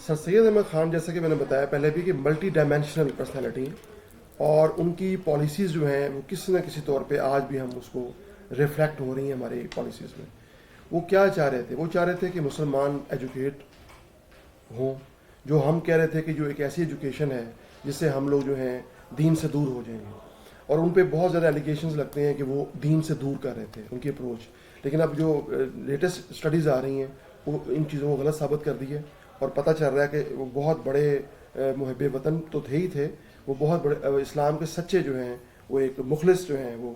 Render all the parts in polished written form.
سر سید احمد خان جیسا کہ میں نے بتایا پہلے بھی کہ ملٹی ڈائمینشنل پرسنالٹی ہیں، اور ان کی پالیسیز جو ہیں وہ کسی نہ کسی طور پہ آج بھی ہم اس کو ریفلیکٹ ہو رہی ہیں ہماری پالیسیز میں. وہ کیا چاہ رہے تھے؟ وہ چاہ رہے تھے کہ مسلمان ایجوکیٹ ہوں، جو ہم کہہ رہے تھے کہ جو ایک ایسی ایجوکیشن ہے جس سے ہم لوگ جو ہیں دین سے دور ہو جائیں گے. اور ان پہ بہت زیادہ ایلیگیشنز لگتے ہیں کہ وہ دین سے دور کر رہے تھے ان کی اپروچ. لیکن اب جو لیٹسٹ اسٹڈیز آ رہی ہیں وہ ان چیزوں کو غلط ثابت کر دی ہے، اور پتہ چل رہا ہے کہ وہ بہت بڑے محب وطن تو تھے ہی تھے، وہ بہت بڑے اسلام کے سچے جو ہیں، وہ ایک مخلص جو ہیں وہ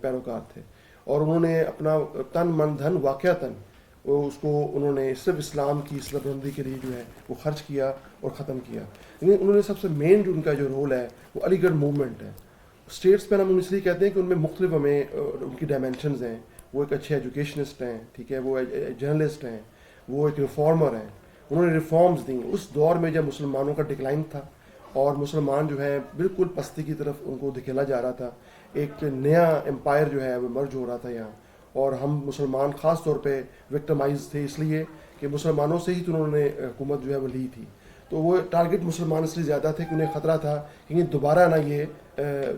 پیروکار تھے. اور انہوں نے اپنا تن من دھن واقعتاً وہ اس کو انہوں نے صرف اسلام کی اصلاح بلندی کے لیے جو ہے وہ خرچ کیا اور ختم کیا. انہوں نے سب سے مین جو ان کا جو رول ہے وہ علی گڑھ موومنٹ ہے. اسٹیٹس مین ہم اس لیے کہتے ہیں کہ ان میں مختلف ہمیں ان کی ڈائمینشنز ہیں. وہ ایک اچھے ایجوکیشنسٹ ہیں، ٹھیک ہے، وہ جرنلسٹ ہیں، وہ ایک ریفارمر ہیں. انہوں نے ریفارمز دیں اس دور میں جب مسلمانوں کا ڈکلائن تھا اور مسلمان جو ہے بالکل پستی کی طرف ان کو دھکیلا جا رہا تھا. ایک نیا امپائر جو ہے وہ مرج ہو رہا تھا یہاں، اور ہم مسلمان خاص طور پہ وکٹمائز تھے اس لیے کہ مسلمانوں سے ہی تو انہوں نے حکومت جو ہے وہ لی تھی. تو وہ ٹارگٹ مسلمان اس لیے زیادہ تھے کہ انہیں خطرہ تھا کہ یہ دوبارہ نہ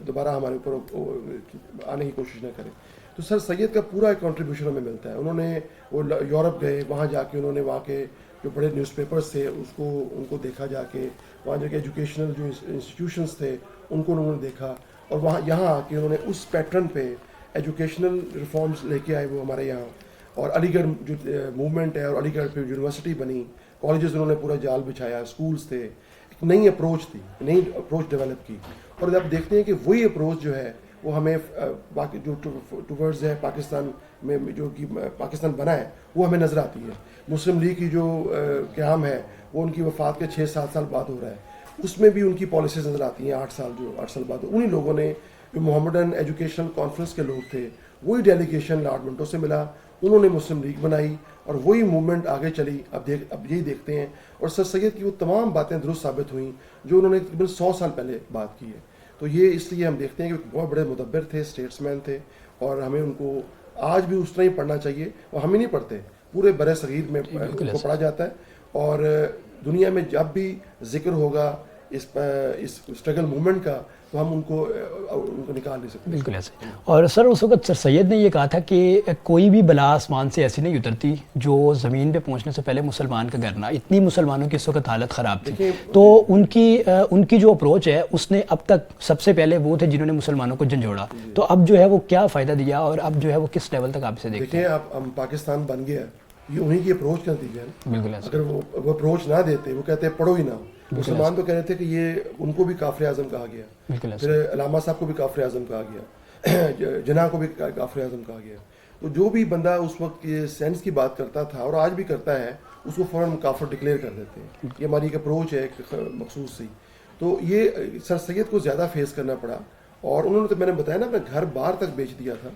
دوبارہ ہمارے اوپر آنے کی کوشش نہ کریں. تو سر سید کا پورا ایک کنٹریبیوشن ہمیں ملتا ہے. انہوں نے وہ یورپ گئے، وہاں جا کے انہوں نے وہاں کے جو بڑے نیوز پیپرز تھے ان کو دیکھا، جا کے وہاں جو کہ ایجوکیشنل جو انسٹیٹیوشنس تھے ان کو انہوں نے دیکھا، اور وہاں یہاں آ کے انہوں نے اس پیٹرن پہ ایجوکیشنل ریفارمز لے کے آئے وہ ہمارے یہاں. اور علی گڑھ جو موومنٹ ہے، اور علی گڑھ پہ یونیورسٹی بنی، کالجز انہوں نے پورا جال بچھایا، اسکولز تھے، ایک نئی اپروچ تھی، نئی اپروچ ڈیولپ کی. اور اب دیکھتے ہیں کہ وہی اپروچ جو ہے وہ ہمیں باقی جو ٹورڈز ہے پاکستان میں جو کہ پاکستان بنا ہے وہ ہمیں نظر آتی ہے. مسلم لیگ کی جو قیام ہے وہ ان کی وفات کے 6-7 سال بعد ہو رہا ہے، اس میں بھی ان کی پالیسیز نظر آتی ہیں. 8 سال بعد انہی لوگوں نے جو محمدن ایجوکیشنل کانفرنس کے لوگ تھے وہی ڈیلیگیشن لارڈ منٹو سے ملا، انہوں نے مسلم لیگ بنائی اور وہی موومنٹ آگے چلی. اب یہی دیکھتے ہیں. اور سر سید کی وہ تمام باتیں درست ثابت ہوئیں جو انہوں نے تقریباً 100 سال پہلے بات کی ہے. تو یہ اس لیے ہم دیکھتے ہیں کہ بہت بڑے مدبر تھے، اسٹیٹس مین تھے، اور ہمیں ان کو آج بھی اس طرح ہی پڑھنا چاہیے. اور ہم ہی نہیں پڑھتے، پورے برِ صغیر میں ان کو پڑھا جاتا ہے. اور دنیا میں جب بھی ذکر ہوگا اس اسٹرگل موومنٹ کا تو ہم ان کو نکال نہیں سکتے. بالکل ایسے. اور سر اس وقت سر سید نے یہ کہا تھا کہ کوئی بھی بلا آسمان سے ایسی نہیں اترتی جو زمین پہ پہنچنے سے پہلے مسلمان کا گھر نہ. اتنی مسلمانوں کی اس وقت حالت خراب تھی. تو ان کی جو اپروچ ہے اس نے اب تک سب سے پہلے وہ تھے جنہوں نے مسلمانوں کو جھنجھوڑا. تو اب جو ہے وہ کیا فائدہ دیا اور اب جو ہے وہ کس لیول تک آپ سے دیکھتے ہیں؟ دیکھیں اب ہم پاکستان بن گیا، یہ انہیں کی اپروچ کا نتیجہ ہے. بالکل ایسے. اگر وہ اپروچ نہ دیتے، وہ کہتے پڑھو ہی نہ. مسلمان تو کہہ رہے تھے کہ یہ ان کو بھی کافر اعظم کہا گیا، پھر علامہ صاحب کو بھی کافر اعظم کہا گیا، جناح کو بھی کافر اعظم کہا گیا. تو جو بھی بندہ اس وقت یہ سینس کی بات کرتا تھا اور آج بھی کرتا ہے اس کو فوراً کافر ڈکلیئر کر دیتے ہیں. یہ ہماری ایک اپروچ ہے ایک مخصوص سی. تو یہ سر سید کو زیادہ فیس کرنا پڑا. اور انہوں نے تو میں نے بتایا نا اپنا گھر باہر تک بیچ دیا تھا،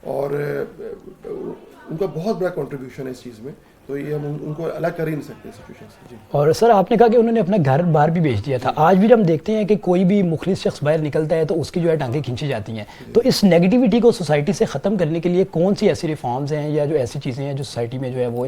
اور ان کا بہت بڑا کنٹریبیوشن ہے اس چیز میں. تو یہ ہم ان کو الگ کر ہی نہیں سکتے سچویشن سے. جی. اور سر آپ نے کہا کہ انہوں نے اپنا گھر باہر بھی بیچ دیا تھا. آج بھی ہم دیکھتے ہیں کہ کوئی بھی مخلص شخص باہر نکلتا ہے تو اس کی جو ہے ٹانگیں کھینچی جاتی ہیں. تو اس نیگیٹیوٹی کو سوسائٹی سے ختم کرنے کے لیے کون سی ایسی ریفارمز ہیں یا جو ایسی چیزیں ہیں جو سوسائٹی میں جو ہے وہ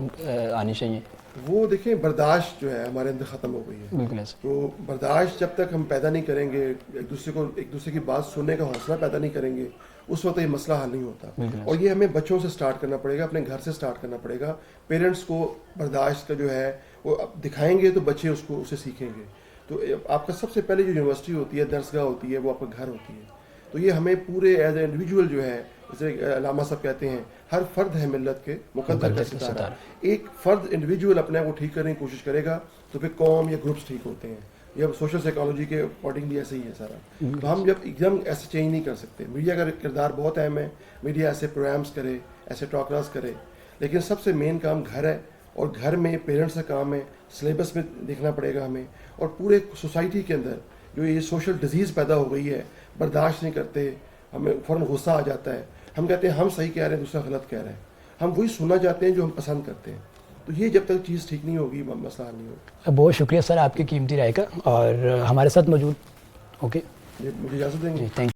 آنی چاہیے؟ وہ دیکھیں برداشت جو ہے ہمارے اندر ختم ہو گئی ہے. بالکل ایسے. تو برداشت جب تک ہم پیدا نہیں کریں گے، ایک دوسرے کی بات سننے کا حوصلہ پیدا نہیں کریں گے، اس وقت یہ مسئلہ حل نہیں ہوتا. اور یہ ہمیں بچوں سے سٹارٹ کرنا پڑے گا، اپنے گھر سے سٹارٹ کرنا پڑے گا. پیرنٹس کو برداشت کا جو ہے وہ دکھائیں گے تو بچے اسے سیکھیں گے. تو آپ کا سب سے پہلے جو یونیورسٹی ہوتی ہے، درسگاہ ہوتی ہے، وہ آپ کا گھر ہوتی ہے. تو یہ ہمیں پورے ایز اے انڈیویجول جو ہے، جیسے علامہ صاحب کہتے ہیں ہر فرد ہے ملت کے مقدر کا ستارہ. ایک فرد انڈیویجول اپنے آپ کو ٹھیک کرنے کی کوشش کرے گا تو پھر قوم یا گروپس ٹھیک ہوتے ہیں. یہ سوشل سائیکالوجی کے اکارڈنگلی ایسے ہی ہے سارا. تو ہم جب ایک دم ایسے چینج نہیں کر سکتے. میڈیا کا کردار بہت اہم ہے، میڈیا ایسے پروگرامس کرے، ایسے ٹاکراز کرے، لیکن سب سے مین کام گھر ہے. اور گھر میں پیرنٹس کا کام ہے، سلیبس میں دیکھنا پڑے گا ہمیں. اور پورے سوسائٹی کے اندر جو یہ سوشل ڈیزیز پیدا ہو گئی ہے، برداشت نہیں کرتے، ہمیں فوراً غصہ آ جاتا ہے، ہم کہتے ہیں ہم صحیح کہہ رہے ہیں دوسرا غلط کہہ رہا ہے، ہم وہی سننا چاہتے ہیں جو ہم پسند کرتے ہیں. تو یہ جب تک چیز ٹھیک نہیں ہوگی مسئلہ حل نہیں ہوگا. بہت شکریہ سر آپ کی قیمتی رائے کا اور ہمارے ساتھ موجود. اوکے، مجھے اجازت دیں گے؟ Thank you.